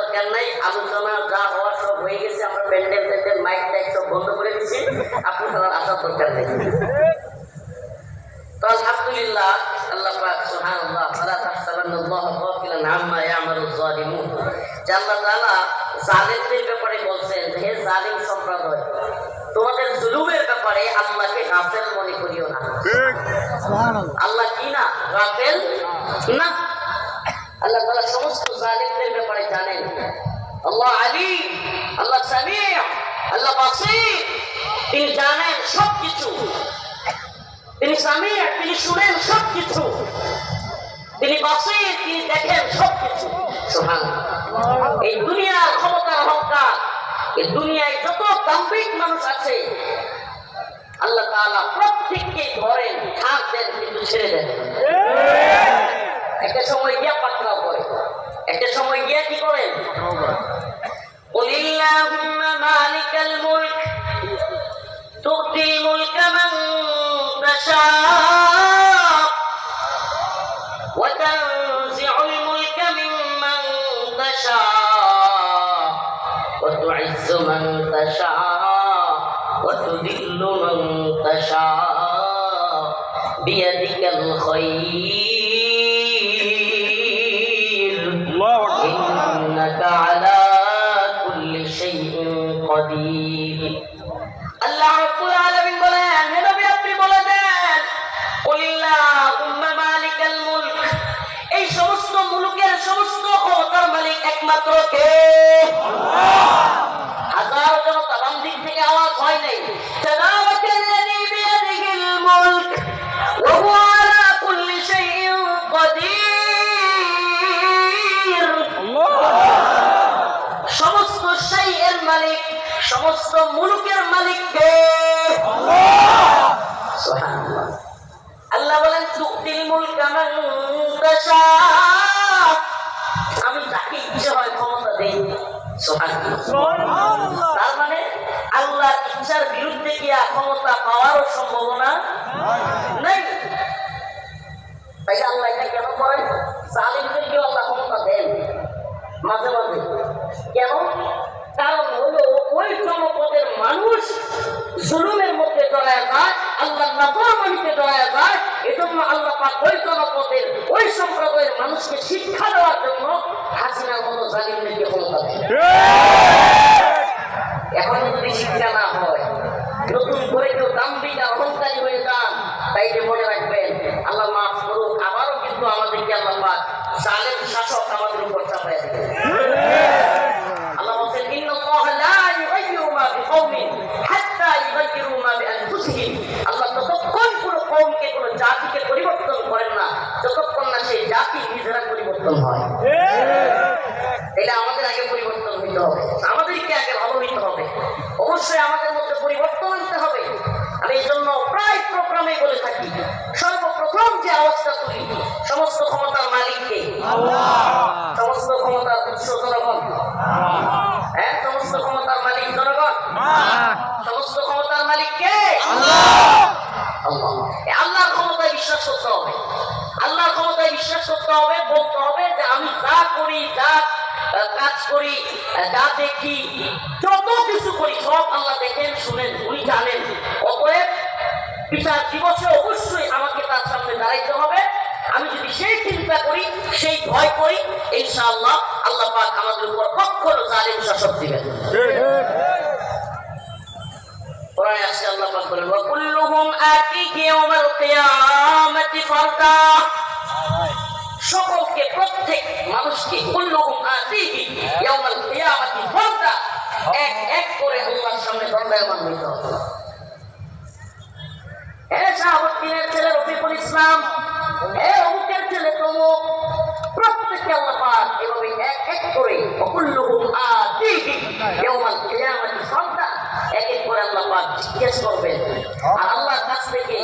দরকার নাই, আলোচনা যা হওয়ার সব হয়ে গেছে, আমরা প্যান্ডেল প্যান্ডেল মাইক টাইক সব বন্ধ করে দিচ্ছি, আপনার আসার দরকার নেই। তো আলহামদুলিল্লাহ, আল্লাহ পাক সুবহানাল্লাহ, ফালা তাহসাবান্নাল্লাহা গাফিলান আম্মা ইয়ামালুয যালিমুন, যে আল্লাহ তাআলা জালিমদের ব্যাপারে বলছেন, হে জালিম সম্প্রদায়, তোমাদের জুলুমের ব্যাপারে আল্লাহকে গাফেল মনে করিও না। ঠিক, সুবহানাল্লাহ। আল্লাহ কি না গাফেল না, আল্লাহ তাআলা সমস্ত জালিমদের ব্যাপারে জানেন। আল্লাহ আলিম, আল্লাহ সামিউ, আল্লাহ বাসীর, তিনি জানেন সবকিছু, তিনি সামিউ, তিনি শুনেন সবকিছু, তিনি বাসীর, তিনি দেখেন সবকিছু। সুবহানাল্লাহ। এই দুনিয়ার ক্ষমতার অহংকার, এই দুনিয়ায় যত দাম্ভিক মানুষ আছে, আল্লাহ তাআলা প্রত্যেককে ধরেন, ঠাক দেন, কিন্তু ছেড়ে দেন। একটা সময় গিয়া পাকড়াও করে, একটা সময় গিয়া কি করেন? কুলিল্লাহুম্মা মালিকাল মুলক তুতিল মুলকা মান তাশা ওয়া তানজিউল মুলকা মিম্মান তাশা ওয়া তুইজ্জু মান তাশা ওয়া তুযিল্লু মান তাশা বিয়াদিকাল খায়র ইন্নাকা আলা কুল্লি শাইইন কাদির। আল্লাহ রাব্বুল আলামিন বলেন, হে নবী আপনি বলে দেন, কুলিল্লাহুম্মা মালিকাল মুলক, এই সমস্ত মুলুকের সমস্ত ক্ষমতার মালিক একমাত্র কে? আল্লাহ। হাজার জনতা বাম দিক থেকে আওয়াজ হয় নাই, তাবারাকাল্লাযী বিয়াদিহিল মুলক ওয়া হুয়া আলা কুল্লি শাইইন কাদির। সমস্ত শাইএর মালিক, সমস্ত মুলুকের মালিক কে? আল্লাহ। সুবহানাল্লাহ। আল্লাহ বলেন, তুতিল মুলকা মান তাশা, আমি যাকে ইচ্ছে হয় ক্ষমতা দেই। সুবহানাল্লাহ। তার মানে আল্লাহর ইচ্ছার বিরুদ্ধে কি ক্ষমতা পাওয়ারও সম্ভাবনা নাই। তাই আল্লাহ এটা কেন করেন? জালিমদেরকে আল্লাহ ক্ষমতা দেন মাঝে মাঝে। কেন? কারণ হলো ওই জনপদের মানুষ জুলুমের মধ্যে জড়ায় যায়, আল্লাহর নাফরমানিতে জড়ায় যায়। এজন্য আল্লাহ পাক ওই জনপদের ওই সম্প্রদায়ের মানুষকে শিক্ষা দেওয়ার জন্য হাসিনার মতো জালিমদেরকে ক্ষমতা দেন। এখন যদি শিক্ষা না হয়, নতুন করে কেউ দাম্ভিক আর অহংকারী হয়ে যান, তাইলে মনে রাখবেন আল্লাহ মাফ করুক, আবারও কিন্তু আমাদেরকে আল্লাহ পাক জালেম শাসক আমাদের উপর চাপায় দেবেন। আল্লাহ বলেন, ইন্নাল্লাহা লা ইউগাইয়িরু মা বিকওমিন হাত্তা ইউগাইয়িরু মা বিআনফুসিহিম। আল্লাহ ততক্ষণ কোনো কওমকে, কোনো জাতিকে পরিবর্তন করেন না যতক্ষণ না সেই জাতি নিজেরা পরিবর্তন হয়। এটা আমাদের আগে পরিবর্তন হইতে হবে, আমাদেরকে আগে ভালো হইতে হবে, অবশ্যই আমাদের মধ্যে পরিবর্তন আনতে হবে। আমি এই জন্য প্রায় প্রোগ্রামে বলে থাকি, সর্বপ্রথম যে আওয়াজটা তুলি, সমস্ত ক্ষমতার মালিককে আল্লাহ, সমস্ত ক্ষমতার উৎস জনগণ। হ্যাঁ, সমস্ত ক্ষমতার মালিক জনগণ, সমস্ত ক্ষমতার মালিক কে? আল্লাহ। আল্লাহ। আল্লাহর ক্ষমতায় বিশ্বাস করতে হবে, আল্লাহর ক্ষমতায় বিশ্বাস করতে হবে। বলতে হবে যে আমি যা করি, যা কাজ করি, যা দেখি, যত কিছু করি সব আল্লাহ দেখেন, শুনেন, উনি জানেন। অতএব বিচার দিবসে অবশ্যই আমাকে তার সামনে দাঁড়াইতে হবে। আমি যদি সেই চিন্তা করি, সেই ভয় করি, ইনশাআল্লাহ আল্লাহ পাক আমাদের উপর কখনো জালিম শাসক দিবেন। কোরআনে আছে, আল্লাহ পাক বলেন, ওয়া কুল্লুহুম আতিহি ইয়াওমাল কিয়ামাতি ফারদা, সকলকে, প্রত্যেক মানুষকে, কুল্লুহুম আতিহি ইয়াওমাল কিয়ামাতি ফারদা, এক এক করে আল্লাহর সামনে দণ্ডায়মান হইতে হবে। হে শাহাবুদ্দিনের ছেলে রফিকুল ইসলাম, হে অমুকের ছেলে তমুক, প্রত্যেককে আল্লাহ পাক এভাবে এক এক করে কুল্লুহুম আতিহি ইয়াওমাল কিয়ামাতি ফারদা, এক এক করে আল্লাহ পাক জিজ্ঞেস করবেন। আর আল্লাহর কাছ থেকে